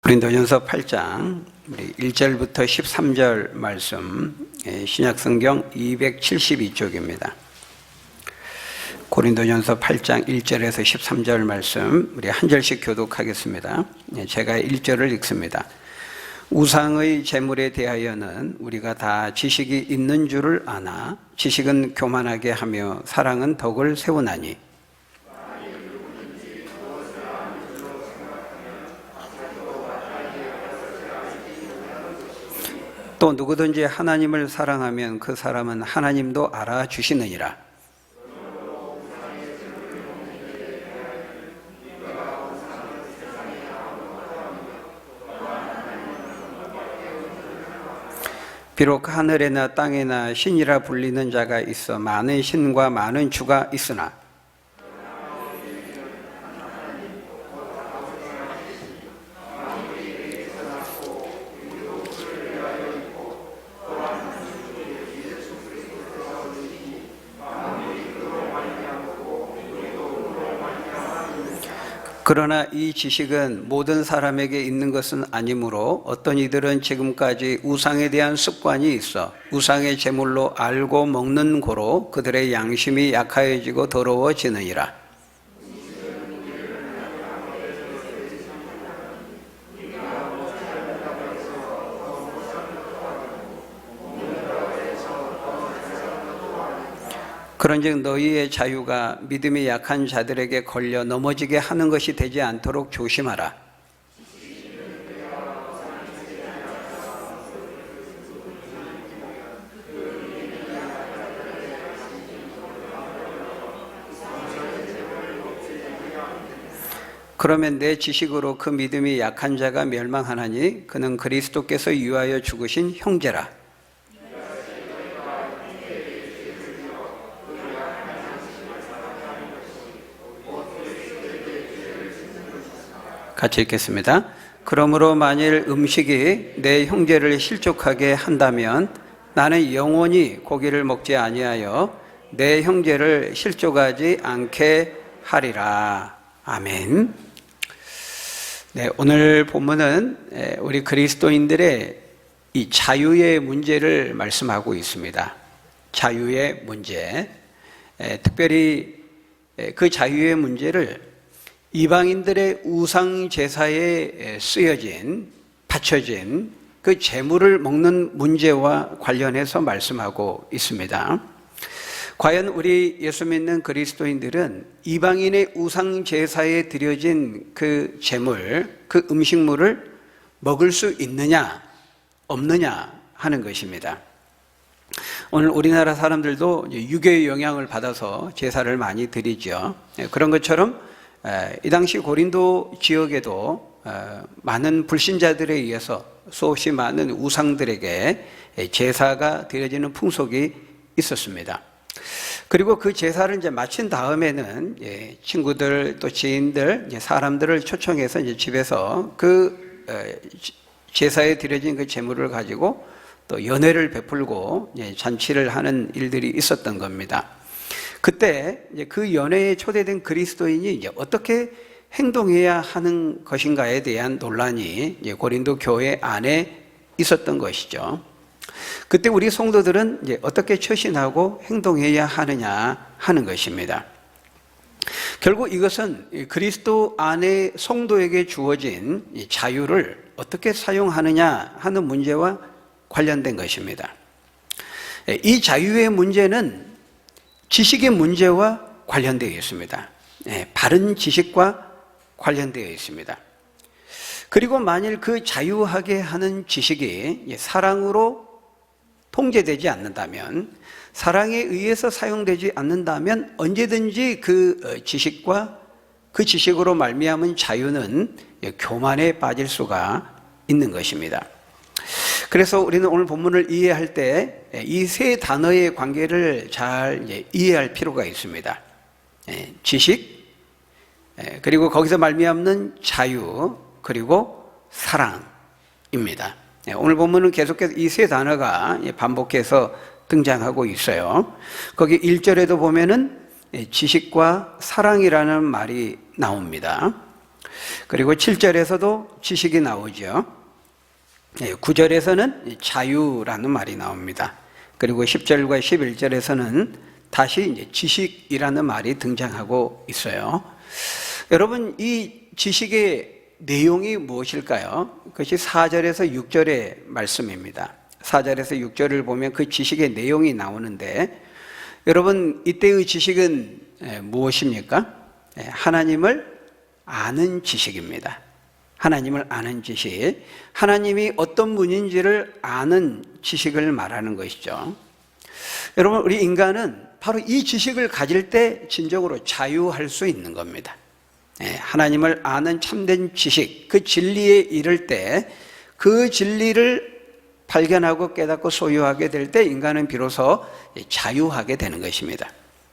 고린도전서 8장 1절부터 13절 말씀, 신약성경 272쪽입니다. 고린도전서 8장 1절에서 13절 말씀 우리 한 절씩 교독하겠습니다. 제가 1절을 읽습니다. 우상의 제물에 대하여는 우리가 다 지식이 있는 줄을 아나 지식은 교만하게 하며 사랑은 덕을 세우나니 또 누구든지 하나님을 사랑하면 그 사람은 하나님도 알아주시느니라. 비록 하늘에나 땅에나 신이라 불리는 자가 있어 많은 신과 많은 주가 있으나 그러나 이 지식은 모든 사람에게 있는 것은 아니므로 어떤 이들은 지금까지 우상에 대한 습관이 있어 우상의 제물로 알고 먹는 고로 그들의 양심이 약하여지고 더러워지느니라. 그런즉 너희의 자유가 믿음이 약한 자들에게 걸려 넘어지게 하는 것이 되지 않도록 조심하라. 그러면 내 지식으로 그 믿음이 약한 자가 멸망하나니 그는 그리스도께서 위하여 죽으신 형제라. 같이 읽겠습니다. 그러므로 만일 음식이 내 형제를 실족하게 한다면 나는 영원히 고기를 먹지 아니하여 내 형제를 실족하지 않게 하리라. 아멘. 네, 오늘 본문은 우리 그리스도인들의 이 자유의 문제를 말씀하고 있습니다. 자유의 문제. 특별히 그 자유의 문제를 이방인들의 우상 제사에 쓰여진, 바쳐진 그 제물을 먹는 문제와 관련해서 말씀하고 있습니다. 과연 우리 예수 믿는 그리스도인들은 이방인의 우상 제사에 드려진 그 제물, 그 음식물을 먹을 수 있느냐, 없느냐 하는 것입니다. 오늘 우리나라 사람들도 유교의 영향을 받아서 제사를 많이 드리죠. 그런 것처럼 이 당시 고린도 지역에도 많은 불신자들에 의해서 수없이 많은 우상들에게 제사가 드려지는 풍속이 있었습니다. 그리고 그 제사를 이제 마친 다음에는 친구들 또 지인들 사람들을 초청해서 이제 집에서 그 제사에 드려진 그 제물을 가지고 또 연회를 베풀고 잔치를 하는 일들이 있었던 겁니다. 그때 이제 그 연회에 초대된 그리스도인이 이제 어떻게 행동해야 하는 것인가에 대한 논란이 고린도 교회 안에 있었던 것이죠. 그때 우리 성도들은 이제 어떻게 처신하고 행동해야 하느냐 하는 것입니다. 결국 이것은 그리스도 안에 성도에게 주어진 자유를 어떻게 사용하느냐 하는 문제와 관련된 것입니다. 이 자유의 문제는 지식의 문제와 관련되어 있습니다. 바른 지식과 관련되어 있습니다. 그리고 만일 그 자유하게 하는 지식이 사랑으로 통제되지 않는다면, 사랑에 의해서 사용되지 않는다면 언제든지 그 지식과 그 지식으로 말미암은 자유는 교만에 빠질 수가 있는 것입니다. 그래서 우리는 오늘 본문을 이해할 때 이 세 단어의 관계를 잘 이해할 필요가 있습니다. 지식, 그리고 거기서 말미암는 자유, 그리고 사랑입니다. 오늘 본문은 계속해서 이 세 단어가 반복해서 등장하고 있어요. 거기 1절에도 보면은 지식과 사랑이라는 말이 나옵니다. 그리고 7절에서도 지식이 나오죠. 9절에서는 자유라는 말이 나옵니다. 그리고 10절과 11절에서는 다시 이제 지식이라는 말이 등장하고 있어요. 여러분, 이 지식의 내용이 무엇일까요? 그것이 4절에서 6절의 말씀입니다. 4절에서 6절을 보면 그 지식의 내용이 나오는데, 여러분, 이때의 지식은 무엇입니까? 하나님을 아는 지식입니다. 하나님을 아는 지식, 하나님이 어떤 분인지를 아는 지식을 말하는 것이죠. 여러분, 우리 인간은 바로 이 지식을 가질 때 진정으로 자유할 수 있는 겁니다. 하나님을 아는 참된 지식, 그 진리에 이를 때 그 진리를 발견하고 깨닫고 소유하게 될 때 인간은 비로소 자유하게 되는 것입니다.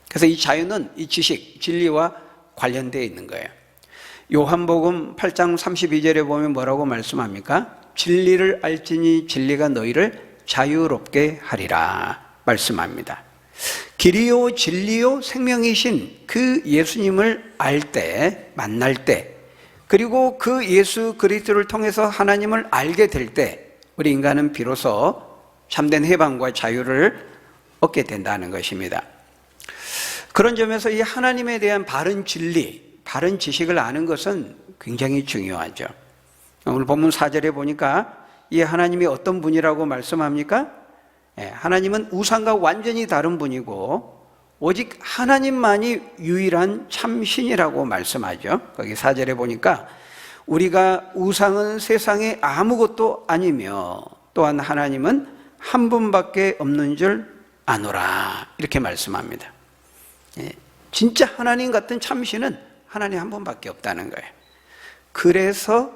그래서 이 자유는 이 지식, 진리와 관련되어 있는 거예요. 요한복음 8장 32절에 보면 뭐라고 말씀합니까? 진리를 알지니 진리가 너희를 자유롭게 하리라 말씀합니다. 길이요 진리요 생명이신 그 예수님을 알 때, 만날 때, 그리고 그 예수 그리스도를 통해서 하나님을 알게 될 때 우리 인간은 비로소 참된 해방과 자유를 얻게 된다는 것입니다. 그런 점에서 이 하나님에 대한 바른 진리, 바른 지식을 아는 것은 굉장히 중요하죠. 오늘 본문 4절에 보니까 이 하나님이 어떤 분이라고 말씀합니까? 하나님은 우상과 완전히 다른 분이고 오직 하나님만이 유일한 참신이라고 말씀하죠. 거기 4절에 보니까 우리가 우상은 세상에 아무것도 아니며 또한 하나님은 한 분밖에 없는 줄 아노라 이렇게 말씀합니다. 진짜 하나님 같은 참신은 하나님 한 분밖에 없다는 거예요. 그래서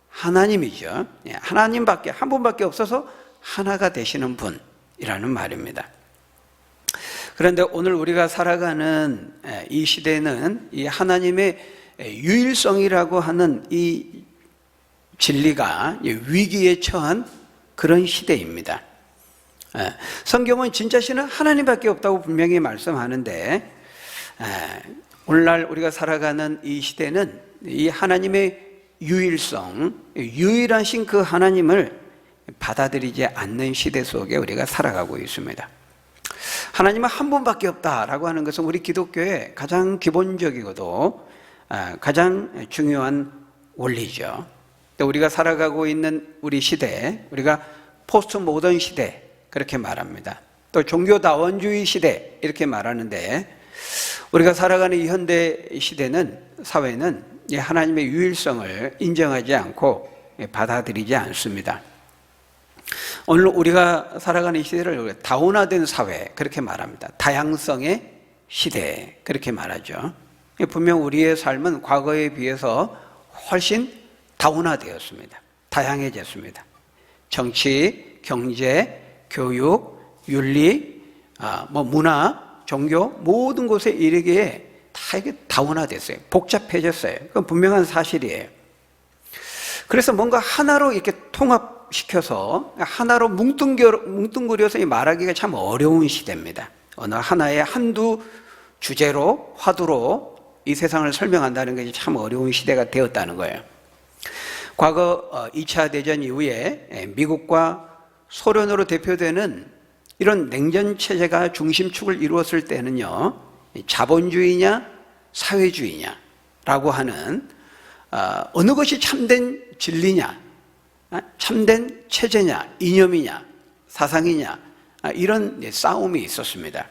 하나님이죠. 하나님밖에 한 분밖에 없어서 하나가 되시는 분이라는 말입니다. 그런데 오늘 우리가 살아가는 이 시대는 이 하나님의 유일성이라고 하는 이 진리가 위기에 처한 그런 시대입니다. 성경은 진짜 신은 하나님밖에 없다고 분명히 말씀하는데 오늘날 우리가 살아가는 이 시대는 이 하나님의 유일성, 유일하신 그 하나님을 받아들이지 않는 시대 속에 우리가 살아가고 있습니다. 하나님은 한 분밖에 없다라고 하는 것은 우리 기독교의 가장 기본적이고도 가장 중요한 원리죠. 또 우리가 살아가고 있는 우리 시대, 우리가 포스트 모던 시대 그렇게 말합니다. 또 종교다원주의 시대 이렇게 말하는데 우리가 살아가는 이 현대 시대는, 사회는 하나님의 유일성을 인정하지 않고 받아들이지 않습니다. 오늘 우리가 살아가는 이 시대를 다원화된 사회 그렇게 말합니다. 다양성의 시대 그렇게 말하죠. 분명 우리의 삶은 과거에 비해서 훨씬 다원화되었습니다. 다양해졌습니다. 정치, 경제, 교육, 윤리, 문화, 종교 모든 곳에 이르기에 다 이게 다원화됐어요. 복잡해졌어요. 그건 분명한 사실이에요. 그래서 뭔가 하나로 이렇게 통합시켜서 하나로 뭉뚱그려서 말하기가 참 어려운 시대입니다. 어느 하나의 한두 주제로, 화두로 이 세상을 설명한다는 것이 참 어려운 시대가 되었다는 거예요. 과거 2차 대전 이후에 미국과 소련으로 대표되는 이런 냉전 체제가 중심축을 이루었을 때는요, 자본주의냐 사회주의냐라고 하는 어느 것이 참된 진리냐, 참된 체제냐, 이념이냐, 사상이냐, 이런 싸움이 있었습니다.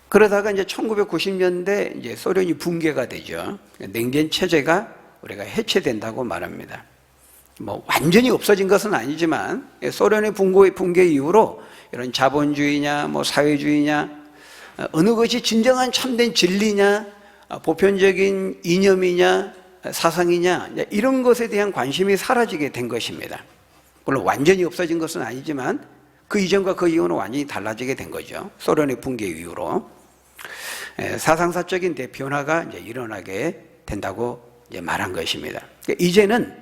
그러다가 이제 1990년대 이제 소련이 붕괴가 되죠. 냉전 체제가 우리가 해체된다고 말합니다. 완전히 없어진 것은 아니지만 소련의 붕괴 이후로 이런 자본주의냐, 사회주의냐, 어느 것이 진정한 참된 진리냐, 보편적인 이념이냐, 사상이냐, 이런 것에 대한 관심이 사라지게 된 것입니다. 물론 완전히 없어진 것은 아니지만 그 이전과 그 이후는 완전히 달라지게 된 거죠. 소련의 붕괴 이후로. 사상사적인 변화가 이제 일어나게 된다고 이제 말한 것입니다. 이제는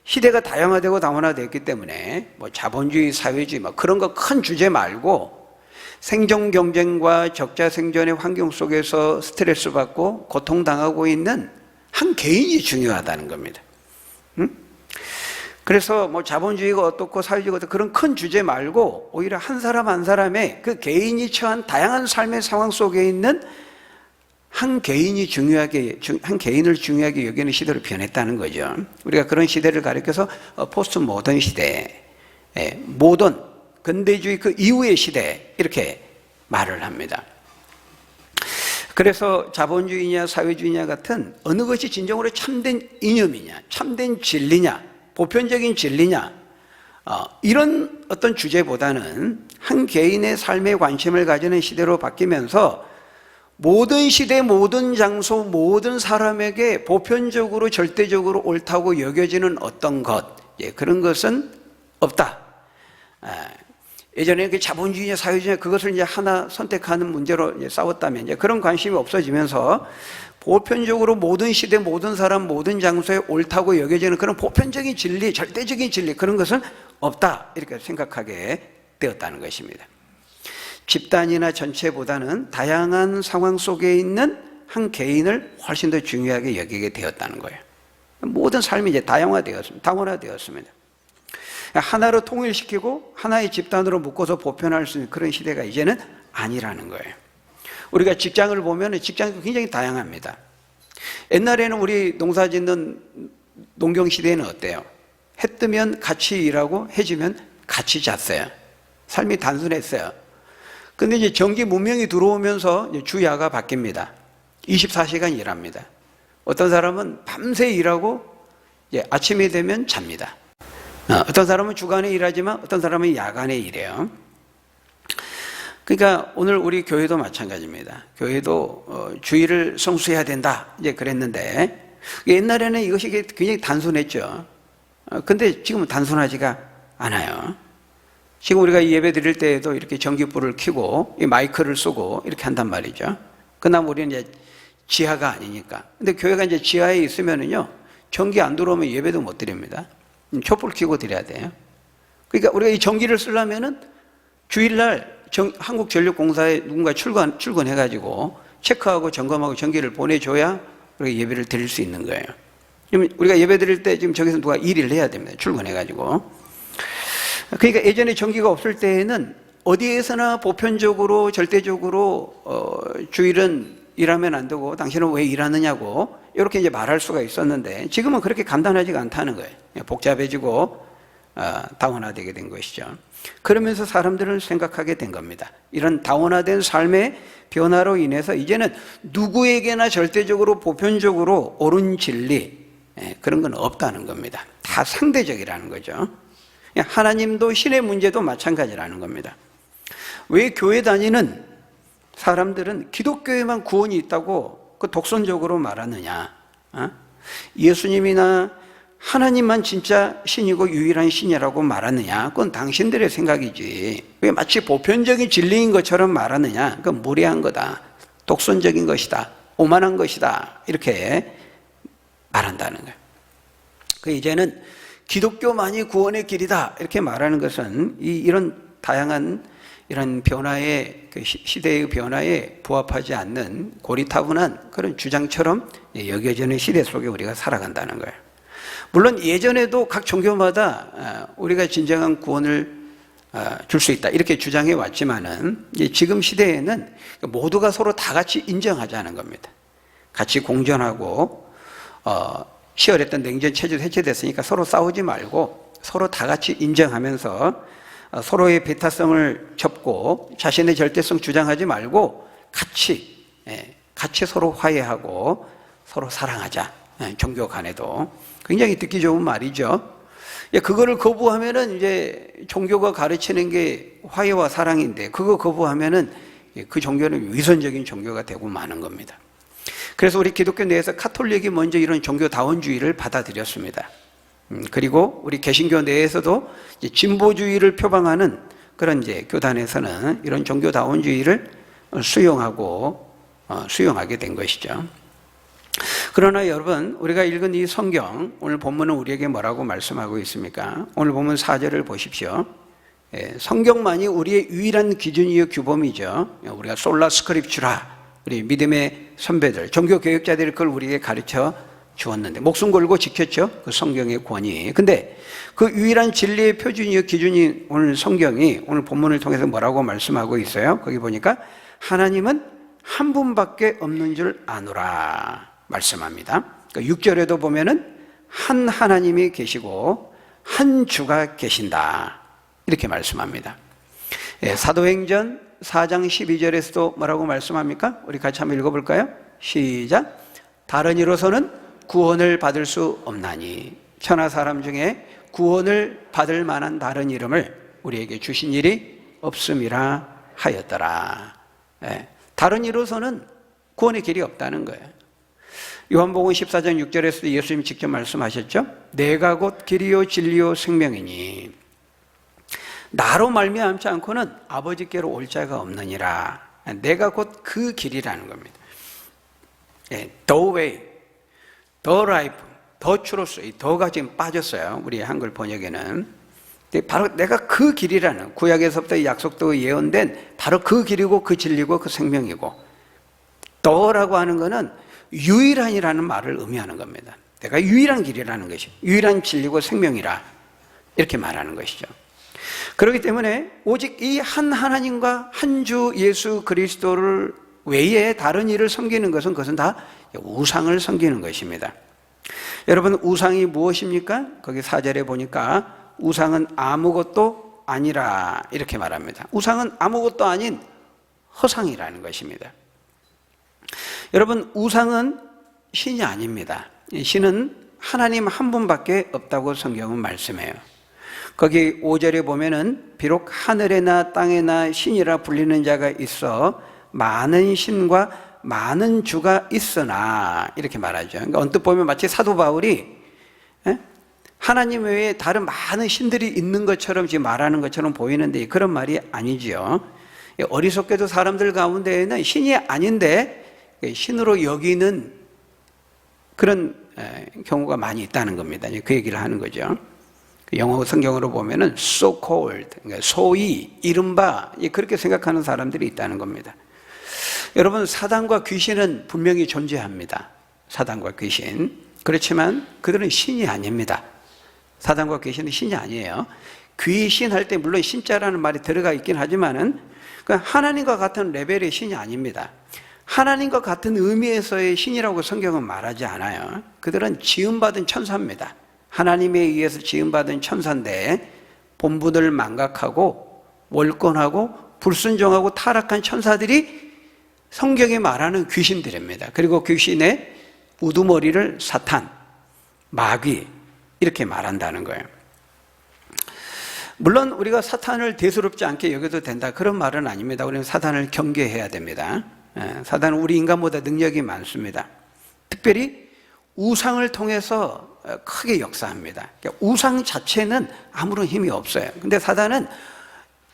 시대가 다양화되고 다원화됐기 때문에 자본주의, 사회주의 그런 거 큰 주제 말고 생존 경쟁과 적자 생존의 환경 속에서 스트레스 받고 고통당하고 있는 한 개인이 중요하다는 겁니다. 그래서 뭐 자본주의가 어떻고 사회주의가 어떻고 그런 큰 주제 말고 오히려 한 사람 한 사람의 그 개인이 처한 다양한 삶의 상황 속에 있는 한 개인을 중요하게 여기는 시대로 변했다는 거죠. 우리가 그런 시대를 가리켜서 포스트 모던 시대, 모던, 근대주의 그 이후의 시대 이렇게 말을 합니다. 그래서 자본주의냐 사회주의냐 같은 어느 것이 진정으로 참된 이념이냐, 참된 진리냐, 보편적인 진리냐, 이런 어떤 주제보다는 한 개인의 삶에 관심을 가지는 시대로 바뀌면서 모든 시대, 모든 장소, 모든 사람에게 보편적으로 절대적으로 옳다고 여겨지는 어떤 것, 그런 것은 없다. 예전에 자본주의냐 사회주의냐 그것을 이제 하나 선택하는 문제로 이제 싸웠다면 이제 그런 관심이 없어지면서 보편적으로 모든 시대, 모든 사람, 모든 장소에 옳다고 여겨지는 그런 보편적인 진리, 절대적인 진리 그런 것은 없다 이렇게 생각하게 되었다는 것입니다. 집단이나 전체보다는 다양한 상황 속에 있는 한 개인을 훨씬 더 중요하게 여기게 되었다는 거예요. 모든 삶이 이제 다원화되었습니다. 하나로 통일시키고 하나의 집단으로 묶어서 보편할 수 있는 그런 시대가 이제는 아니라는 거예요. 우리가 직장을 보면 직장이 굉장히 다양합니다. 옛날에는 우리 농사 짓는 농경 시대에는 어때요? 해 뜨면 같이 일하고 해 지면 같이 잤어요. 삶이 단순했어요. 근데 이제 전기 문명이 들어오면서 주야가 바뀝니다. 24시간 일합니다. 어떤 사람은 밤새 일하고 아침이 되면 잡니다. 어떤 사람은 주간에 일하지만 어떤 사람은 야간에 일해요. 그러니까 오늘 우리 교회도 마찬가지입니다. 교회도 주일을 성수해야 된다 이제 그랬는데 옛날에는 이것이 굉장히 단순했죠. 근데 지금은 단순하지가 않아요. 지금 우리가 예배 드릴 때에도 이렇게 전기불을 켜고 이 마이크를 쓰고 이렇게 한단 말이죠. 그나마 우리는 이제 지하가 아니니까. 근데 교회가 이제 지하에 있으면은요, 전기 안 들어오면 예배도 못 드립니다. 촛불 켜고 드려야 돼요. 그러니까 우리가 이 전기를 쓰려면은 주일날 한국전력공사에 누군가 출근해가지고 체크하고 점검하고 전기를 보내줘야 우리가 예배를 드릴 수 있는 거예요. 그러면 우리가 예배 드릴 때 지금 저기서 누가 일을 해야 됩니다. 출근해가지고. 그러니까 예전에 전기가 없을 때에는 어디에서나 보편적으로 절대적으로 주일은 일하면 안 되고 당신은 왜 일하느냐고 이렇게 이제 말할 수가 있었는데 지금은 그렇게 간단하지가 않다는 거예요. 복잡해지고 다원화되게 된 것이죠. 그러면서 사람들은 생각하게 된 겁니다. 이런 다원화된 삶의 변화로 인해서 이제는 누구에게나 절대적으로 보편적으로 옳은 진리 그런 건 없다는 겁니다. 다 상대적이라는 거죠. 하나님도 신의 문제도 마찬가지라는 겁니다. 왜 교회 다니는 사람들은 기독교에만 구원이 있다고 그 독선적으로 말하느냐? 예수님이나 하나님만 진짜 신이고 유일한 신이라고 말하느냐? 그건 당신들의 생각이지. 왜 마치 보편적인 진리인 것처럼 말하느냐? 그건 무례한 거다. 독선적인 것이다. 오만한 것이다. 이렇게 말한다는 거예요. 그 이제는 기독교만이 구원의 길이다 이렇게 말하는 것은 이런 다양한 이런 변화의 시대의 변화에 부합하지 않는 고리타분한 그런 주장처럼 여겨지는 시대 속에 우리가 살아간다는 거예요. 물론 예전에도 각 종교마다 우리가 진정한 구원을 줄 수 있다 이렇게 주장해 왔지만은 지금 시대에는 모두가 서로 다 같이 인정하자는 겁니다. 같이 공존하고 치열했던 냉전 체제도 해체됐으니까 서로 싸우지 말고 서로 다 같이 인정하면서 서로의 배타성을 접고 자신의 절대성 주장하지 말고 같이 서로 화해하고 서로 사랑하자. 종교 간에도 굉장히 듣기 좋은 말이죠. 그거를 거부하면은 이제 종교가 가르치는 게 화해와 사랑인데 그거 거부하면은 그 종교는 위선적인 종교가 되고 마는 겁니다. 그래서 우리 기독교 내에서 카톨릭이 먼저 이런 종교다원주의를 받아들였습니다. 그리고 우리 개신교 내에서도 이제 진보주의를 표방하는 그런 이제 교단에서는 이런 종교다원주의를 수용하게 된 것이죠. 그러나 여러분, 우리가 읽은 이 성경, 오늘 본문은 우리에게 뭐라고 말씀하고 있습니까? 오늘 본문 4절을 보십시오. 성경만이 우리의 유일한 기준이요 규범이죠. 우리가 솔라 스크립추라, 우리 믿음의 선배들, 종교 교육자들이 그걸 우리에게 가르쳐 주었는데 목숨 걸고 지켰죠. 그 성경의 권위. 근데 그 유일한 진리의 표준이요 기준이 오늘 성경이 오늘 본문을 통해서 뭐라고 말씀하고 있어요? 거기 보니까 하나님은 한 분밖에 없는 줄 아노라 말씀합니다. 그러니까 6절에도 보면은 한 하나님이 계시고 한 주가 계신다 이렇게 말씀합니다. 사도행전 4장 12절에서도 뭐라고 말씀합니까? 우리 같이 한번 읽어볼까요? 시작. 다른 이로서는 구원을 받을 수 없나니 천하 사람 중에 구원을 받을 만한 다른 이름을 우리에게 주신 일이 없음이라 하였더라. 다른 이로서는 구원의 길이 없다는 거예요. 요한복음 14장 6절에서도 예수님 직접 말씀하셨죠. 내가 곧 길이요 진리요 생명이니 나로 말미암지 않고는 아버지께로 올 자가 없느니라. 내가 곧 그 길이라는 겁니다. The way, the life, the truth. 이 더가 지금 빠졌어요. 우리 한글 번역에는. 바로 내가 그 길이라는, 구약에서부터 약속도 예언된 바로 그 길이고 그 진리고 그 생명이고, 더라고 하는 것은 유일한이라는 말을 의미하는 겁니다. 내가 유일한 길이라는 것이, 유일한 진리고 생명이라 이렇게 말하는 것이죠. 그렇기 때문에 오직 이 한 하나님과 한 주 예수 그리스도를 외에 다른 일을 섬기는 것은 그것은 다 우상을 섬기는 것입니다. 여러분, 우상이 무엇입니까? 거기 4절에 보니까 우상은 아무것도 아니라 이렇게 말합니다. 우상은 아무것도 아닌 허상이라는 것입니다. 여러분, 우상은 신이 아닙니다. 신은 하나님 한 분밖에 없다고 성경은 말씀해요. 거기 5절에 보면은 비록 하늘에나 땅에나 신이라 불리는 자가 있어 많은 신과 많은 주가 있으나 이렇게 말하죠. 그러니까 언뜻 보면 마치 사도 바울이 하나님 외에 다른 많은 신들이 있는 것처럼 지금 말하는 것처럼 보이는데 그런 말이 아니지요. 어리석게도 사람들 가운데에는 신이 아닌데 신으로 여기는 그런 경우가 많이 있다는 겁니다. 그 얘기를 하는 거죠. 영어 성경으로 보면은 so called, 그러니까 소위, 이른바 그렇게 생각하는 사람들이 있다는 겁니다. 여러분, 사단과 귀신은 분명히 존재합니다. 사단과 귀신. 그렇지만 그들은 신이 아닙니다. 사단과 귀신은 신이 아니에요. 귀신 할 때 물론 신자라는 말이 들어가 있긴 하지만은 하나님과 같은 레벨의 신이 아닙니다. 하나님과 같은 의미에서의 신이라고 성경은 말하지 않아요. 그들은 지음받은 천사입니다. 하나님에 의해서 지음받은 천사인데 본분을 망각하고 월권하고 불순종하고 타락한 천사들이 성경이 말하는 귀신들입니다. 그리고 귀신의 우두머리를 사탄, 마귀 이렇게 말한다는 거예요. 물론 우리가 사탄을 대수롭지 않게 여겨도 된다 그런 말은 아닙니다. 우리는 사탄을 경계해야 됩니다. 사탄은 우리 인간보다 능력이 많습니다. 특별히 우상을 통해서 크게 역사합니다. 그러니까 우상 자체는 아무런 힘이 없어요. 근데 사단은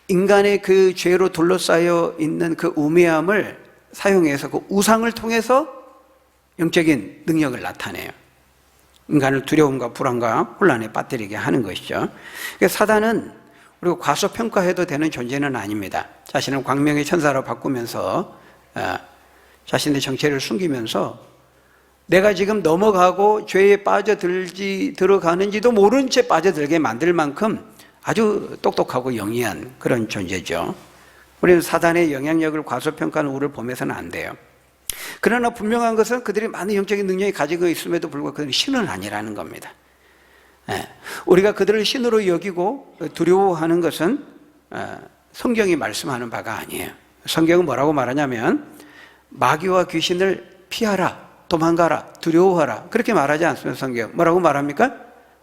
인간의 그 죄로 둘러싸여 있는 그 우매함을 사용해서 그 우상을 통해서 영적인 능력을 나타내요. 인간을 두려움과 불안과 혼란에 빠뜨리게 하는 것이죠. 그러니까 사단은 우리가 과소평가해도 되는 존재는 아닙니다. 자신을 광명의 천사로 바꾸면서 자신의 정체를 숨기면서 내가 지금 넘어가고 죄에 들어가는지도 모른 채 빠져들게 만들 만큼 아주 똑똑하고 영리한 그런 존재죠. 우리는 사단의 영향력을 과소평가하는 우를 보면서는 안 돼요. 그러나 분명한 것은 그들이 많은 영적인 능력이 가지고 있음에도 불구하고 그들은 신은 아니라는 겁니다. 우리가 그들을 신으로 여기고 두려워하는 것은 성경이 말씀하는 바가 아니에요. 성경은 뭐라고 말하냐면 마귀와 귀신을 피하라, 도망가라, 두려워하라 그렇게 말하지 않습니다. 성경 뭐라고 말합니까?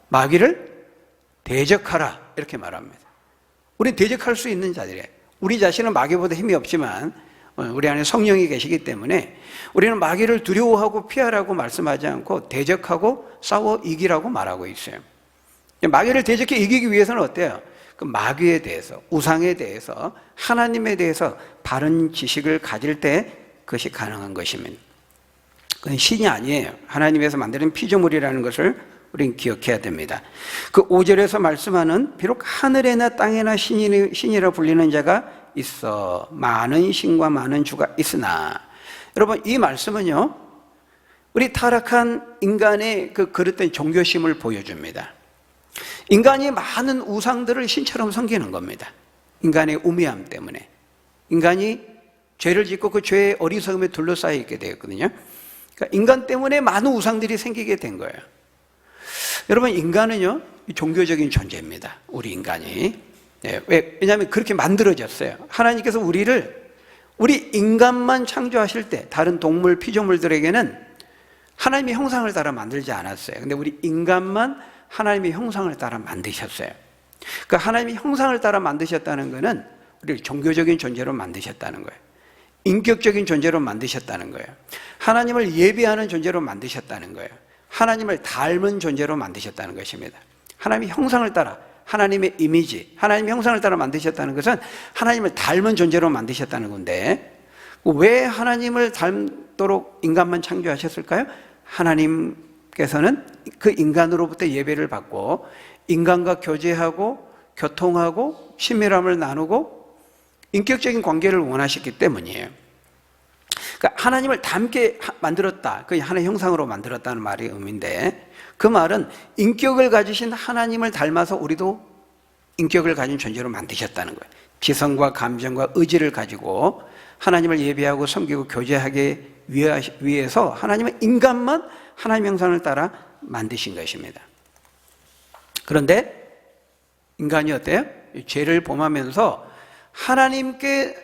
마귀를 대적하라 이렇게 말합니다. 우리는 대적할 수 있는 자들이에요. 우리 자신은 마귀보다 힘이 없지만 우리 안에 성령이 계시기 때문에 우리는 마귀를 두려워하고 피하라고 말씀하지 않고 대적하고 싸워 이기라고 말하고 있어요. 마귀를 대적해 이기기 위해서는 어때요? 그 마귀에 대해서, 우상에 대해서, 하나님에 대해서 바른 지식을 가질 때 그것이 가능한 것입니다. 그건 신이 아니에요. 하나님에서 만드는 피조물이라는 것을 우리는 기억해야 됩니다. 그 5절에서 말씀하는 비록 하늘에나 땅에나 신이라 불리는 자가 있어 많은 신과 많은 주가 있으나, 여러분 이 말씀은요 우리 타락한 인간의 그 그릇된 종교심을 보여줍니다. 인간이 많은 우상들을 신처럼 섬기는 겁니다. 인간의 우매함 때문에 인간이 죄를 짓고 그 죄의 어리석음에 둘러싸여 있게 되었거든요. 그러니까 인간 때문에 많은 우상들이 생기게 된 거예요. 여러분 인간은요 종교적인 존재입니다. 우리 인간이. 왜냐하면 그렇게 만들어졌어요. 하나님께서 우리 인간만 창조하실 때 다른 동물, 피조물들에게는 하나님의 형상을 따라 만들지 않았어요. 근데 우리 인간만 하나님의 형상을 따라 만드셨어요. 그러니까 하나님의 형상을 따라 만드셨다는 것은 우리를 종교적인 존재로 만드셨다는 거예요. 인격적인 존재로 만드셨다는 거예요. 하나님을 예배하는 존재로 만드셨다는 거예요. 하나님을 닮은 존재로 만드셨다는 것입니다. 하나님의 형상을 따라, 하나님의 이미지, 하나님의 형상을 따라 만드셨다는 것은 하나님을 닮은 존재로 만드셨다는 건데, 왜 하나님을 닮도록 인간만 창조하셨을까요? 하나님께서는 그 인간으로부터 예배를 받고 인간과 교제하고 교통하고 친밀함을 나누고 인격적인 관계를 원하셨기 때문이에요. 그러니까 하나님을 닮게 만들었다, 그 하나의 형상으로 만들었다는 말이 의미인데, 그 말은 인격을 가지신 하나님을 닮아서 우리도 인격을 가진 존재로 만드셨다는 거예요. 지성과 감정과 의지를 가지고 하나님을 예배하고 섬기고 교제하기 위해서 하나님은 인간만 하나님 형상을 따라 만드신 것입니다. 그런데 인간이 어때요? 죄를 범하면서 하나님께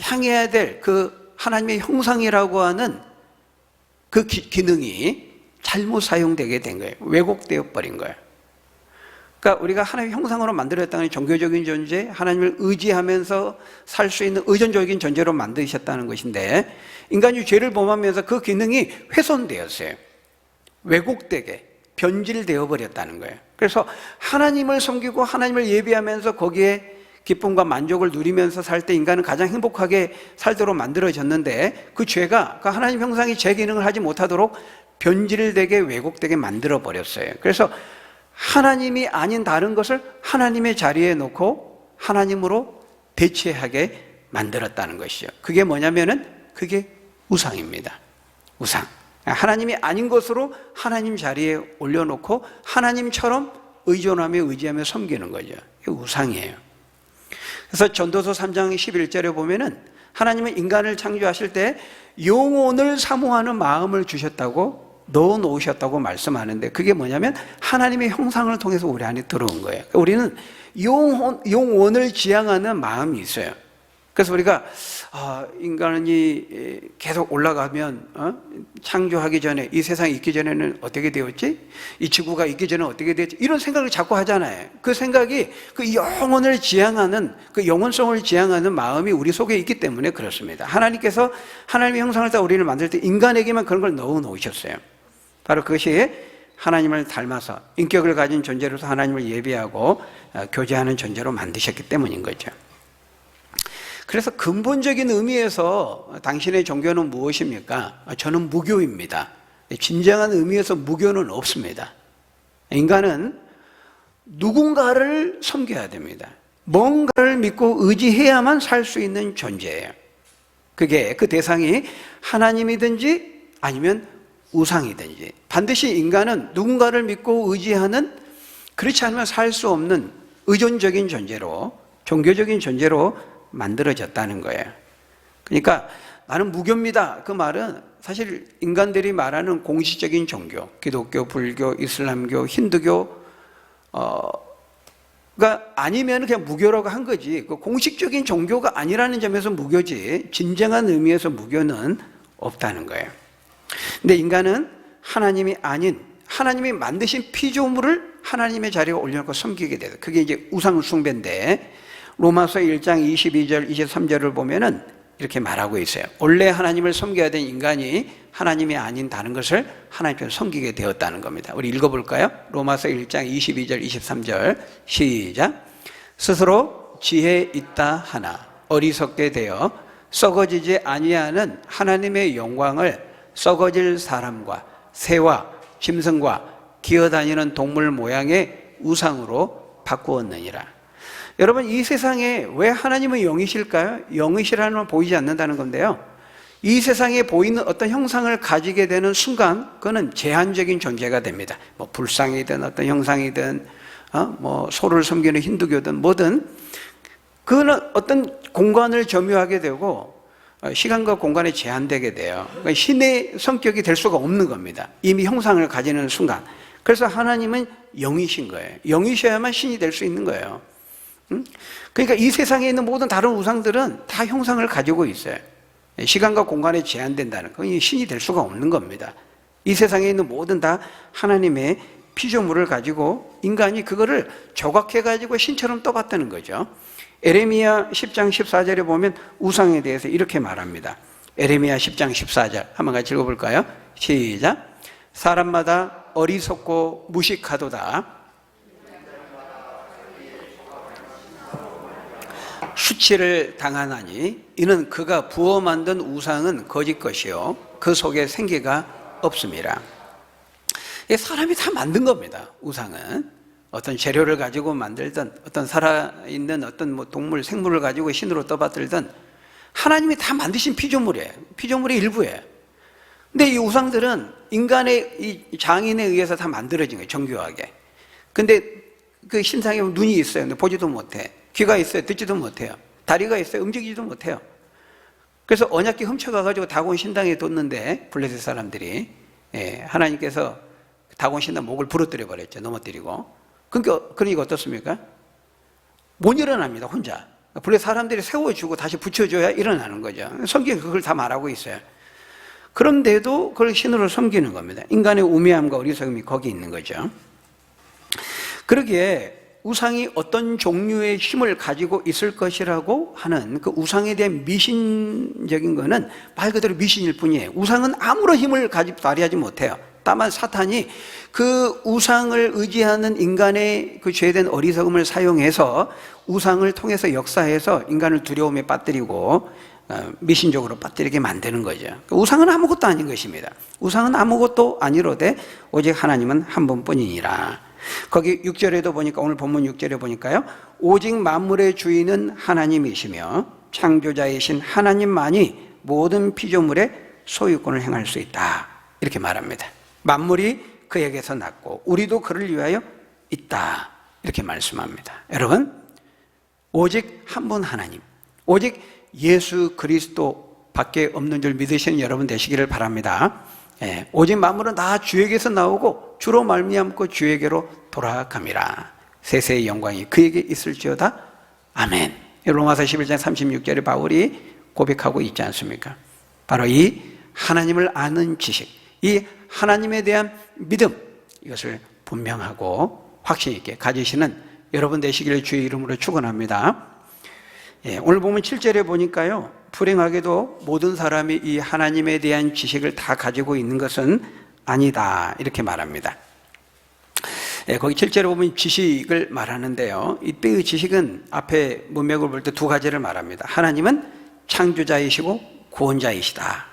향해야 될 그 하나님의 형상이라고 하는 그 기능이 잘못 사용되게 된 거예요. 왜곡되어 버린 거예요. 그러니까 우리가 하나님의 형상으로 만들었다는 종교적인 존재, 하나님을 의지하면서 살 수 있는 의존적인 존재로 만드셨다는 것인데, 인간이 죄를 범하면서 그 기능이 훼손되었어요. 왜곡되게 변질되어 버렸다는 거예요. 그래서 하나님을 섬기고 하나님을 예배하면서 거기에 기쁨과 만족을 누리면서 살 때 인간은 가장 행복하게 살도록 만들어졌는데, 그 죄가 그 하나님 형상이 제 기능을 하지 못하도록 변질되게 왜곡되게 만들어 버렸어요. 그래서 하나님이 아닌 다른 것을 하나님의 자리에 놓고 하나님으로 대체하게 만들었다는 것이죠. 그게 뭐냐면은 그게 우상입니다. 우상. 하나님이 아닌 것으로 하나님 자리에 올려놓고 하나님처럼 의존하며 의지하며 섬기는 거죠. 이게 우상이에요. 그래서 전도서 3장 11절에 보면은 하나님은 인간을 창조하실 때 영혼을 사모하는 마음을 주셨다고, 넣어 놓으셨다고 말씀하는데, 그게 뭐냐면 하나님의 형상을 통해서 우리 안에 들어온 거예요. 우리는 영혼을 지향하는 마음이 있어요. 그래서 우리가 인간이 계속 올라가면 창조하기 전에, 이 세상이 있기 전에는 어떻게 되었지? 이 지구가 있기 전에 어떻게 되었지? 이런 생각을 자꾸 하잖아요. 그 생각이 그 영혼을 지향하는, 그 영혼성을 지향하는 마음이 우리 속에 있기 때문에 그렇습니다. 하나님께서 하나님의 형상을 따라 우리를 만들 때 인간에게만 그런 걸 넣어 놓으셨어요. 바로 그것이 하나님을 닮아서 인격을 가진 존재로서 하나님을 예배하고 교제하는 존재로 만드셨기 때문인 거죠. 그래서 근본적인 의미에서 당신의 종교는 무엇입니까? 저는 무교입니다. 진정한 의미에서 무교는 없습니다. 인간은 누군가를 섬겨야 됩니다. 뭔가를 믿고 의지해야만 살 수 있는 존재예요. 그게 그 대상이 하나님이든지 아니면 우상이든지, 반드시 인간은 누군가를 믿고 의지하는, 그렇지 않으면 살 수 없는 의존적인 존재로, 종교적인 존재로 만들어졌다는 거예요. 그러니까 나는 무교입니다, 그 말은 사실 인간들이 말하는 공식적인 종교, 기독교, 불교, 이슬람교, 힌두교 가 아니면 그냥 무교라고 한 거지, 그 공식적인 종교가 아니라는 점에서 무교지 진정한 의미에서 무교는 없다는 거예요. 근데 인간은 하나님이 아닌, 하나님이 만드신 피조물을 하나님의 자리에 올려놓고 섬기게 돼요. 그게 이제 우상 숭배인데, 로마서 1장 22절 23절을 보면은 이렇게 말하고 있어요. 원래 하나님을 섬겨야 된 인간이 하나님이 아닌 다른 것을 하나님께서 섬기게 되었다는 겁니다. 우리 읽어볼까요? 로마서 1장 22절 23절 시작. 스스로 지혜 있다 하나 어리석게 되어 썩어지지 아니하는 하나님의 영광을 썩어질 사람과 새와 짐승과 기어다니는 동물 모양의 우상으로 바꾸었느니라. 여러분, 이 세상에 왜 하나님은 영이실까요? 영이시라는 건 보이지 않는다는 건데요, 이 세상에 보이는 어떤 형상을 가지게 되는 순간 그거는 제한적인 존재가 됩니다. 뭐 불상이든 어떤 형상이든 뭐 소를 섬기는 힌두교든 뭐든, 그거는 어떤 공간을 점유하게 되고 시간과 공간에 제한되게 돼요. 그러니까 신의 성격이 될 수가 없는 겁니다. 이미 형상을 가지는 순간. 그래서 하나님은 영이신 거예요. 영이셔야만 신이 될 수 있는 거예요. 그러니까 이 세상에 있는 모든 다른 우상들은 다 형상을 가지고 있어요. 시간과 공간에 제한된다는 거, 신이 될 수가 없는 겁니다. 이 세상에 있는 모든 다 하나님의 피조물을 가지고 인간이 그거를 조각해 가지고 신처럼 떠봤다는 거죠. 에레미야 10장 14절에 보면 우상에 대해서 이렇게 말합니다. 에레미야 10장 14절 한번 같이 읽어볼까요? 시작. 사람마다 어리석고 무식하도다. 수치를 당하나니 이는 그가 부어 만든 우상은 거짓 것이요 그 속에 생기가 없음이라. 사람이 다 만든 겁니다. 우상은 어떤 재료를 가지고 만들든 어떤 살아있는 어떤 뭐 동물, 생물을 가지고 신으로 떠받들든 하나님이 다 만드신 피조물이에요. 피조물의 일부예요. 근데 이 우상들은 인간의 이 장인에 의해서 다 만들어진 거예요. 정교하게. 근데 그 신상에 눈이 있어요. 근데 보지도 못해. 귀가 있어요. 듣지도 못해요. 다리가 있어요. 움직이지도 못해요. 그래서 언약궤 훔쳐가가지고 다곤 신당에 뒀는데 블레셋 사람들이 하나님께서 다곤 신당 목을 부러뜨려 버렸죠. 넘어뜨리고. 그러니까 어떻습니까? 못 일어납니다. 혼자. 블레셋 사람들이 세워주고 다시 붙여줘야 일어나는 거죠. 성경이 그걸 다 말하고 있어요. 그런데도 그걸 신으로 섬기는 겁니다. 인간의 우매함과 어리석음이 거기 있는 거죠. 그러기에 우상이 어떤 종류의 힘을 가지고 있을 것이라고 하는 그 우상에 대한 미신적인 거는 말 그대로 미신일 뿐이에요. 우상은 아무런 힘을 발휘하지 못해요. 다만 사탄이 그 우상을 의지하는 인간의 그 죄된 어리석음을 사용해서 우상을 통해서 역사해서 인간을 두려움에 빠뜨리고 미신적으로 빠뜨리게 만드는 거죠. 우상은 아무것도 아닌 것입니다. 우상은 아무것도 아니로되 오직 하나님은 한 분뿐이니라. 거기 6절에도 보니까, 오늘 본문 6절에 보니까요, 오직 만물의 주인은 하나님이시며 창조자이신 하나님만이 모든 피조물의 소유권을 행할 수 있다, 이렇게 말합니다. 만물이 그에게서 났고 우리도 그를 위하여 있다, 이렇게 말씀합니다. 여러분, 오직 한 분 하나님, 오직 예수 그리스도 밖에 없는 줄 믿으시는 여러분 되시기를 바랍니다. 오직 만물은 다 주에게서 나오고 주로 말미암고 주에게로 돌아갑니다. 세세의 영광이 그에게 있을지어다. 아멘. 로마서 11장 36절에 바울이 고백하고 있지 않습니까? 바로 이 하나님을 아는 지식, 이 하나님에 대한 믿음, 이것을 분명하고 확신 있게 가지시는 여러분 되시기를 주의 이름으로 축원합니다. 오늘 보면 7절에 보니까요, 불행하게도 모든 사람이 이 하나님에 대한 지식을 다 가지고 있는 것은 아니다, 이렇게 말합니다. 거기 7절에 보면 지식을 말하는데요, 이때의 지식은 앞에 문맥을 볼 때 두 가지를 말합니다. 하나님은 창조자이시고 구원자이시다,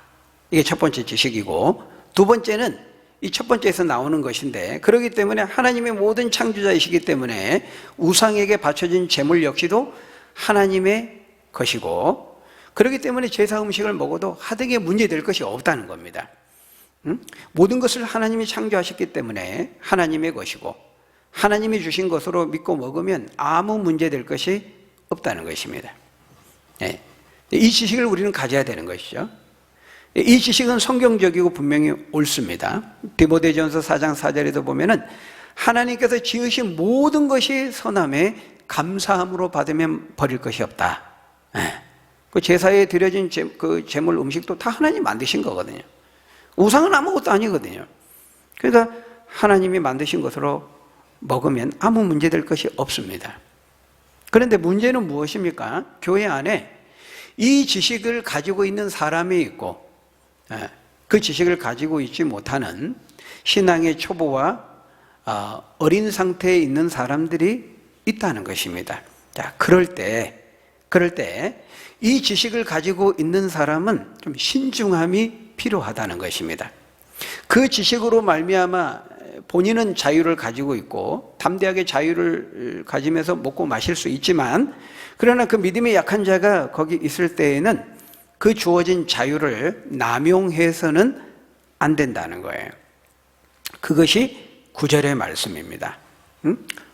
이게 첫 번째 지식이고, 두 번째는 이 첫 번째에서 나오는 것인데, 그렇기 때문에 하나님의 모든 창조자이시기 때문에 우상에게 바쳐진 제물 역시도 하나님의 것이고, 그렇기 때문에 제사 음식을 먹어도 하등에 문제될 것이 없다는 겁니다. 모든 것을 하나님이 창조하셨기 때문에 하나님의 것이고 하나님이 주신 것으로 믿고 먹으면 아무 문제될 것이 없다는 것입니다. 이 지식을 우리는 가져야 되는 것이죠. 이 지식은 성경적이고 분명히 옳습니다. 디모데전서 4장 4절에도 보면은 하나님께서 지으신 모든 것이 선함에 감사함으로 받으면 버릴 것이 없다. 그 제사에 드려진 그 제물 음식도 다 하나님 만드신 거거든요. 우상은 아무것도 아니거든요. 그러니까 하나님이 만드신 것으로 먹으면 아무 문제될 것이 없습니다. 그런데 문제는 무엇입니까? 교회 안에 이 지식을 가지고 있는 사람이 있고 그 지식을 가지고 있지 못하는 신앙의 초보와 어린 상태에 있는 사람들이 있다는 것입니다. 자, 그럴 때 이 지식을 가지고 있는 사람은 좀 신중함이 필요하다는 것입니다. 그 지식으로 말미암아 본인은 자유를 가지고 있고 담대하게 자유를 가지면서 먹고 마실 수 있지만, 그러나 그 믿음이 약한 자가 거기 있을 때에는 그 주어진 자유를 남용해서는 안 된다는 거예요. 그것이 9절의 말씀입니다.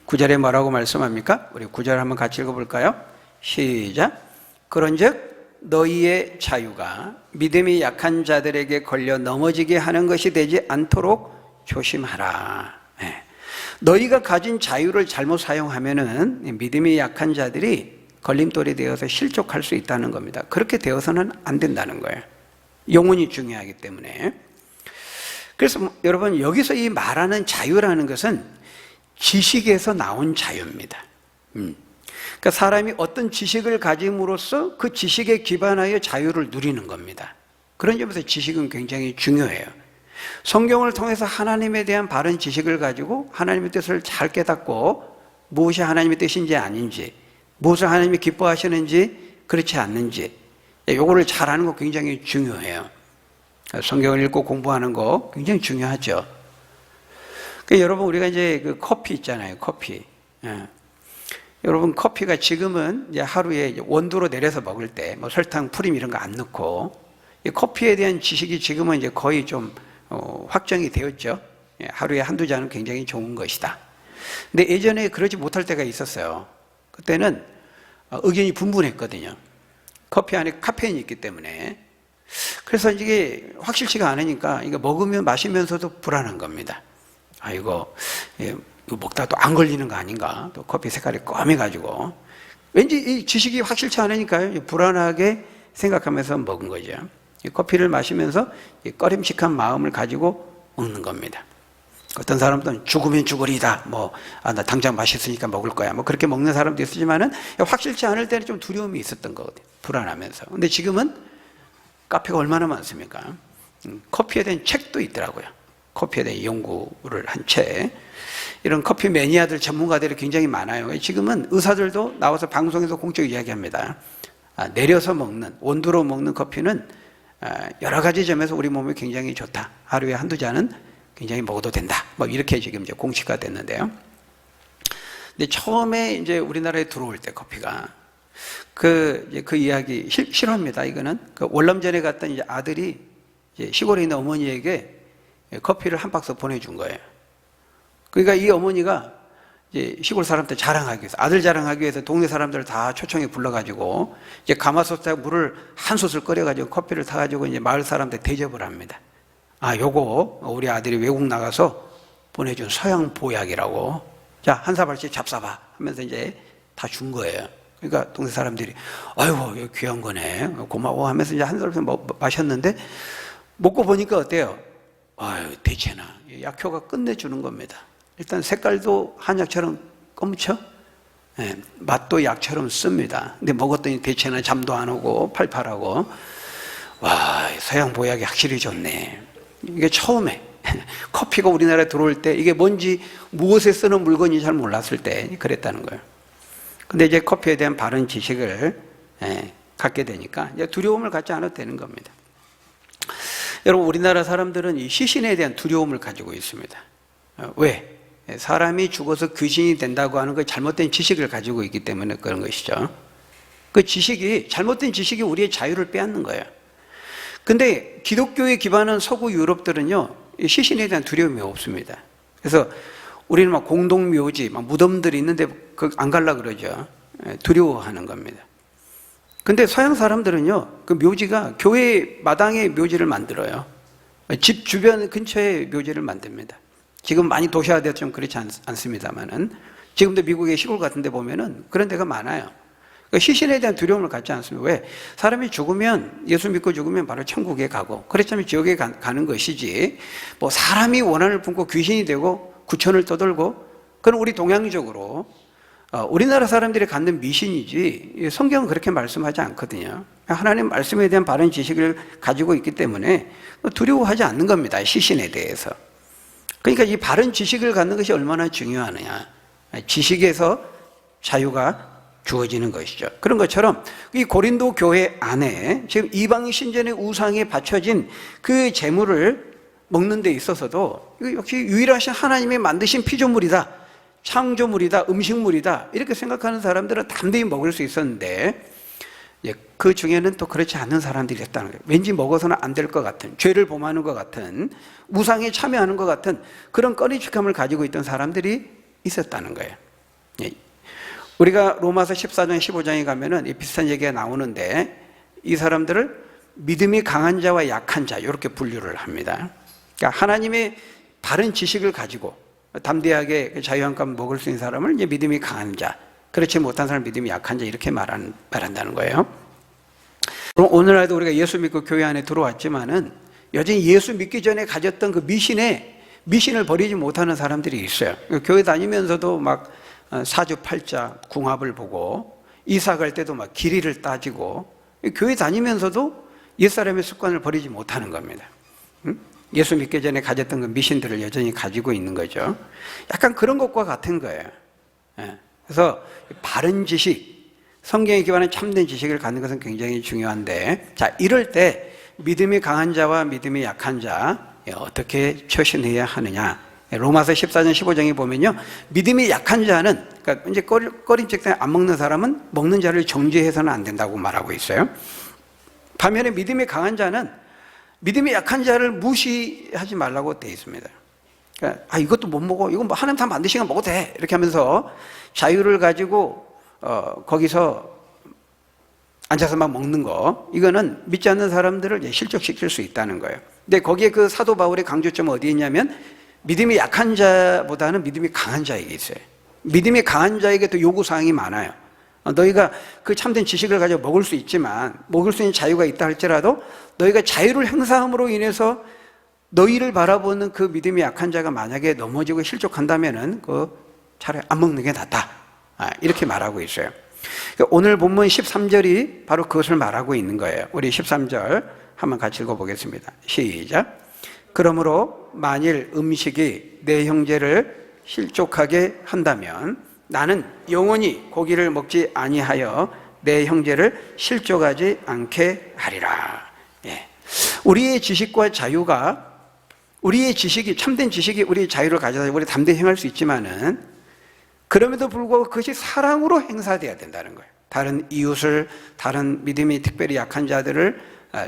9절에 뭐라고 말씀합니까? 우리 9절 한번 같이 읽어볼까요? 시작. 그런즉 너희의 자유가 믿음이 약한 자들에게 걸려 넘어지게 하는 것이 되지 않도록 조심하라. 네. 너희가 가진 자유를 잘못 사용하면은 믿음이 약한 자들이 걸림돌이 되어서 실족할 수 있다는 겁니다. 그렇게 되어서는 안 된다는 거예요. 영혼이 중요하기 때문에. 그래서 여러분, 여기서 이 말하는 자유라는 것은 지식에서 나온 자유입니다. 그러니까 사람이 어떤 지식을 가짐으로써 그 지식에 기반하여 자유를 누리는 겁니다. 그런 점에서 지식은 굉장히 중요해요. 성경을 통해서 하나님에 대한 바른 지식을 가지고 하나님의 뜻을 잘 깨닫고 무엇이 하나님의 뜻인지 아닌지, 무엇을 하나님이 기뻐하시는지 그렇지 않는지, 요거를 잘 아는 거 굉장히 중요해요. 성경을 읽고 공부하는 거 굉장히 중요하죠. 그러니까 여러분, 우리가 이제 그 커피 있잖아요, 커피. 여러분, 커피가 지금은 이제 하루에 원두로 내려서 먹을 때 뭐 설탕, 프림 이런 거 안 넣고, 이 커피에 대한 지식이 지금은 이제 거의 좀 확정이 되었죠. 하루에 한두 잔은 굉장히 좋은 것이다. 근데 예전에 그러지 못할 때가 있었어요. 그때는 의견이 분분했거든요. 커피 안에 카페인이 있기 때문에. 그래서 이게 확실치가 않으니까 이거 먹으면 마시면서도 불안한 겁니다. 아, 이거 먹다가 또 안 걸리는 거 아닌가? 또 커피 색깔이 검해가지고. 왠지 이 지식이 확실치 않으니까요, 불안하게 생각하면서 먹은 거죠. 이 커피를 마시면서 이 꺼림칙한 마음을 가지고 먹는 겁니다. 어떤 사람들은 죽으면 죽으리다, 나 당장 맛있으니까 먹을 거야, 그렇게 먹는 사람도 있지만은 확실치 않을 때는 좀 두려움이 있었던 거거든요. 불안하면서. 근데 지금은 카페가 얼마나 많습니까? 커피에 대한 책도 있더라고요. 커피에 대한 연구를 한 책. 이런 커피 매니아들, 전문가들이 굉장히 많아요. 지금은 의사들도 나와서 방송에서 공적 이야기합니다. 내려서 먹는, 원두로 먹는 커피는 여러 가지 점에서 우리 몸에 굉장히 좋다. 하루에 한두 잔은 굉장히 먹어도 된다. 이렇게 지금 이제 공식화 됐는데요. 근데 처음에 이제 우리나라에 들어올 때 커피가 그 이야기 실화입니다. 이거는 그 월남전에 갔던 이제 아들이 이제 시골에 있는 어머니에게 커피를 한 박스 보내준 거예요. 그러니까 이 어머니가 이제 시골 사람들 자랑하기 위해서, 아들 자랑하기 위해서 동네 사람들을 다 초청해 불러가지고 이제 가마솥에 물을 한 솥을 끓여가지고 커피를 타가지고 이제 마을 사람들 대접을 합니다. 아, 요거 우리 아들이 외국 나가서 보내준 서양 보약이라고. 자, 한 사발씩 잡숴봐 하면서 이제 다 준 거예요. 그러니까 동네 사람들이 아이고, 이거 귀한 거네, 고마워 하면서 이제 한 사발씩 마셨는데, 먹고 보니까 어때요? 아유, 대체나 약효가 끝내주는 겁니다. 일단 색깔도 한약처럼 검죠? 네, 맛도 약처럼 씁니다. 근데 먹었더니 대체나 잠도 안 오고 팔팔하고. 와, 서양 보약이 확실히 좋네. 이게 처음에 커피가 우리나라에 들어올 때 이게 뭔지, 무엇에 쓰는 물건인지 잘 몰랐을 때 그랬다는 거예요. 근데 이제 커피에 대한 바른 지식을 갖게 되니까 이제 두려움을 갖지 않아도 되는 겁니다. 여러분, 우리나라 사람들은 이 시신에 대한 두려움을 가지고 있습니다. 왜? 사람이 죽어서 귀신이 된다고 하는 그 잘못된 지식을 가지고 있기 때문에 그런 것이죠. 그 지식이, 잘못된 지식이 우리의 자유를 빼앗는 거예요. 근데 기독교에 기반한 서구 유럽들은요, 시신에 대한 두려움이 없습니다. 그래서 우리는 막 공동묘지, 막 무덤들이 있는데 안 갈라 그러죠. 두려워하는 겁니다. 근데 서양 사람들은요, 그 묘지가 교회 마당에 묘지를 만들어요. 집 주변 근처에 묘지를 만듭니다. 지금 많이 도시화되어 좀 그렇지 않습니다만은, 지금도 미국의 시골 같은 데 보면은 그런 데가 많아요. 그러니까 시신에 대한 두려움을 갖지 않습니다. 왜? 사람이 죽으면, 예수 믿고 죽으면 바로 천국에 가고, 그렇다면 지옥에 가는 것이지, 사람이 원한을 품고 귀신이 되고 구천을 떠돌고, 그건 우리 동양적으로 우리나라 사람들이 갖는 미신이지 성경은 그렇게 말씀하지 않거든요. 하나님 말씀에 대한 바른 지식을 가지고 있기 때문에 두려워하지 않는 겁니다, 시신에 대해서. 그러니까 이 바른 지식을 갖는 것이 얼마나 중요하느냐. 지식에서 자유가 주어지는 것이죠. 그런 것처럼 이 고린도 교회 안에 지금 이방 신전의 우상에 바쳐진 그 제물을 먹는 데 있어서도 이거 역시 유일하신 하나님이 만드신 피조물이다, 창조물이다, 음식물이다 이렇게 생각하는 사람들은 담대히 먹을 수 있었는데 그 중에는 또 그렇지 않은 사람들이 있다는 거예요. 왠지 먹어서는 안 될 것 같은, 죄를 범하는 것 같은, 우상에 참여하는 것 같은 그런 꺼리직함을 가지고 있던 사람들이 있었다는 거예요. 우리가 로마서 14장 15장에 가면은 비슷한 얘기가 나오는데 이 사람들을 믿음이 강한 자와 약한 자 이렇게 분류를 합니다. 그러니까 하나님의 바른 지식을 가지고 담대하게 자유한껏 먹을 수 있는 사람을 이제 믿음이 강한 자, 그렇지 못한 사람 믿음이 약한 자 이렇게 말한다는 거예요. 그럼 오늘날도 우리가 예수 믿고 교회 안에 들어왔지만은 여전히 예수 믿기 전에 가졌던 그 미신을 버리지 못하는 사람들이 있어요. 교회 다니면서도 막 사주팔자 궁합을 보고 이사 갈 때도 막 길이를 따지고 교회 다니면서도 옛사람의 습관을 버리지 못하는 겁니다. 예수 믿기 전에 가졌던 그 미신들을 여전히 가지고 있는 거죠. 약간 그런 것과 같은 거예요. 그래서 바른 지식, 성경에 기반한 참된 지식을 갖는 것은 굉장히 중요한데, 자, 이럴 때 믿음이 강한 자와 믿음이 약한 자 어떻게 처신해야 하느냐. 로마서 14장 15장에 보면요, 믿음이 약한 자는, 그러니까 이제 꺼림칙 때문에 안 먹는 사람은 먹는 자를 정죄해서는 안 된다고 말하고 있어요. 반면에 믿음이 강한 자는 믿음이 약한 자를 무시하지 말라고 되어 있습니다. 그러니까 이것도 못 먹어, 이건 뭐 하나님 다 만드신 거 먹어도 돼 이렇게 하면서 자유를 가지고 거기서 앉아서 막 먹는 거, 이거는 믿지 않는 사람들을 이제 실족시킬 수 있다는 거예요. 근데 거기에 그 사도 바울의 강조점은 어디에 있냐면 믿음이 약한 자보다는 믿음이 강한 자에게 있어요. 믿음이 강한 자에게 또 요구사항이 많아요. 너희가 그 참된 지식을 가지고 먹을 수 있지만, 먹을 수 있는 자유가 있다 할지라도 너희가 자유를 행사함으로 인해서 너희를 바라보는 그 믿음이 약한 자가 만약에 넘어지고 실족한다면은 차라리 안 먹는 게 낫다, 이렇게 말하고 있어요. 오늘 본문 13절이 바로 그것을 말하고 있는 거예요. 우리 13절 한번 같이 읽어보겠습니다. 시작. 그러므로 만일 음식이 내 형제를 실족하게 한다면 나는 영원히 고기를 먹지 아니하여 내 형제를 실족하지 않게 하리라. 우리의 지식과 자유가, 우리의 지식이, 참된 지식이 우리의 자유를 가져다 우리 담대히 행할 수 있지만은 그럼에도 불구하고 그것이 사랑으로 행사돼야 된다는 거예요. 다른 이웃을, 다른 믿음이 특별히 약한 자들을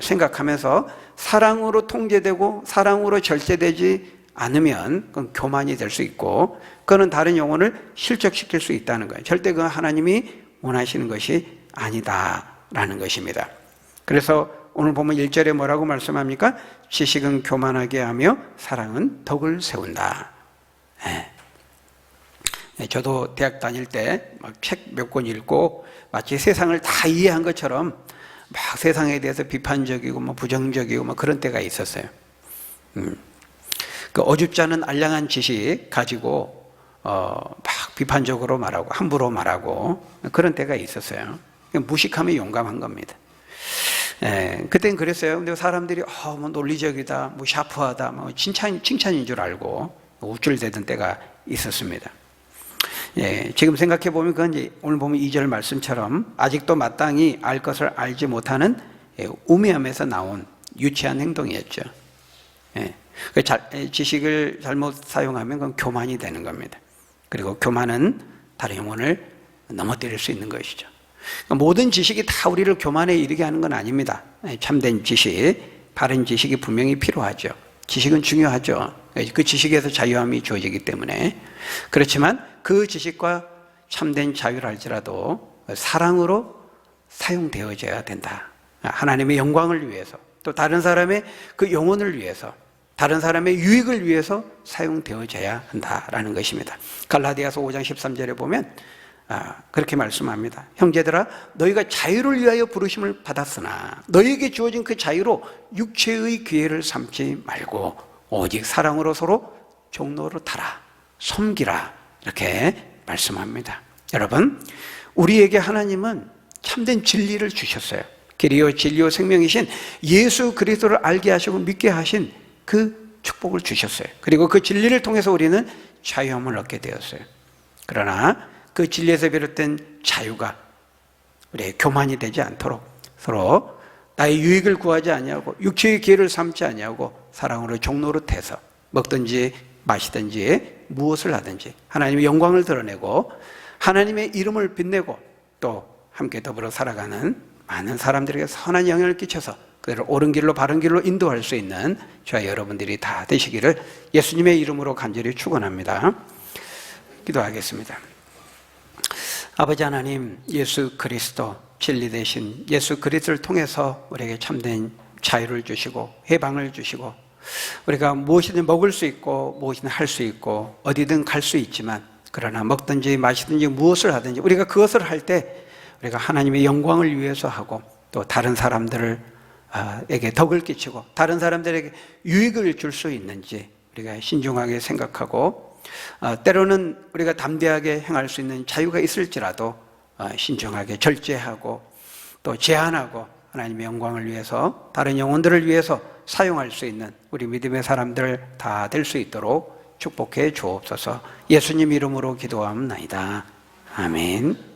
생각하면서 사랑으로 통제되고 사랑으로 절제되지 않으면 그건 교만이 될 수 있고, 그거는 다른 영혼을 실족시킬 수 있다는 거예요. 절대 그건 하나님이 원하시는 것이 아니다라는 것입니다. 그래서 오늘 보면 1절에 뭐라고 말씀합니까? 지식은 교만하게 하며 사랑은 덕을 세운다. 저도 대학 다닐 때 막 책 몇 권 읽고 마치 세상을 다 이해한 것처럼 막 세상에 대해서 비판적이고 뭐 부정적이고 뭐 그런 때가 있었어요. 그 어줍지 않은 알량한 지식 가지고 막 비판적으로 말하고 함부로 말하고 그런 때가 있었어요. 무식하면 용감한 겁니다. 그땐 그랬어요. 근데 사람들이 뭐 논리적이다, 뭐 샤프하다, 뭐 칭찬인 줄 알고 우쭐대던 때가 있었습니다. 지금 생각해 보면 그건 이제 오늘 보면 2절 말씀처럼 아직도 마땅히 알 것을 알지 못하는 우매함에서 나온 유치한 행동이었죠. 지식을 잘못 사용하면 그건 교만이 되는 겁니다. 그리고 교만은 다른 영혼을 넘어뜨릴 수 있는 것이죠. 모든 지식이 다 우리를 교만에 이르게 하는 건 아닙니다. 참된 지식, 바른 지식이 분명히 필요하죠. 지식은 중요하죠. 그 지식에서 자유함이 주어지기 때문에. 그렇지만 그 지식과 참된 자유를 할지라도 사랑으로 사용되어져야 된다. 하나님의 영광을 위해서, 또 다른 사람의 그 영혼을 위해서, 다른 사람의 유익을 위해서 사용되어져야 한다라는 것입니다. 갈라디아서 5장 13절에 보면 그렇게 말씀합니다. 형제들아, 너희가 자유를 위하여 부르심을 받았으나 너희에게 주어진 그 자유로 육체의 기회를 삼지 말고 오직 사랑으로 서로 종로로 타라, 섬기라, 이렇게 말씀합니다. 여러분, 우리에게 하나님은 참된 진리를 주셨어요. 길이요 진리요 생명이신 예수 그리스도를 알게 하시고 믿게 하신 그 축복을 주셨어요. 그리고 그 진리를 통해서 우리는 자유함을 얻게 되었어요. 그러나 그 진리에서 비롯된 자유가 우리의 교만이 되지 않도록 서로 나의 유익을 구하지 아니하고 육체의 기회를 삼지 아니하고 사랑으로 종노릇해서 먹든지 마시든지 무엇을 하든지 하나님의 영광을 드러내고 하나님의 이름을 빛내고 또 함께 더불어 살아가는 많은 사람들에게 선한 영향을 끼쳐서 그들을 옳은 길로 바른 길로 인도할 수 있는 저와 여러분들이 다 되시기를 예수님의 이름으로 간절히 축원합니다. 기도하겠습니다. 아버지 하나님, 예수 그리스도 진리 되신 예수 그리스도를 통해서 우리에게 참된 자유를 주시고 해방을 주시고 우리가 무엇이든 먹을 수 있고 무엇이든 할 수 있고 어디든 갈 수 있지만 그러나 먹든지 마시든지 무엇을 하든지 우리가 그것을 할 때 우리가 하나님의 영광을 위해서 하고 또 다른 사람들에게 덕을 끼치고 다른 사람들에게 유익을 줄 수 있는지 우리가 신중하게 생각하고 때로는 우리가 담대하게 행할 수 있는 자유가 있을지라도 신중하게 절제하고 또 제한하고 하나님의 영광을 위해서 다른 영혼들을 위해서 사용할 수 있는 우리 믿음의 사람들 다 될 수 있도록 축복해 주옵소서. 예수님 이름으로 기도하옵나이다. 아멘.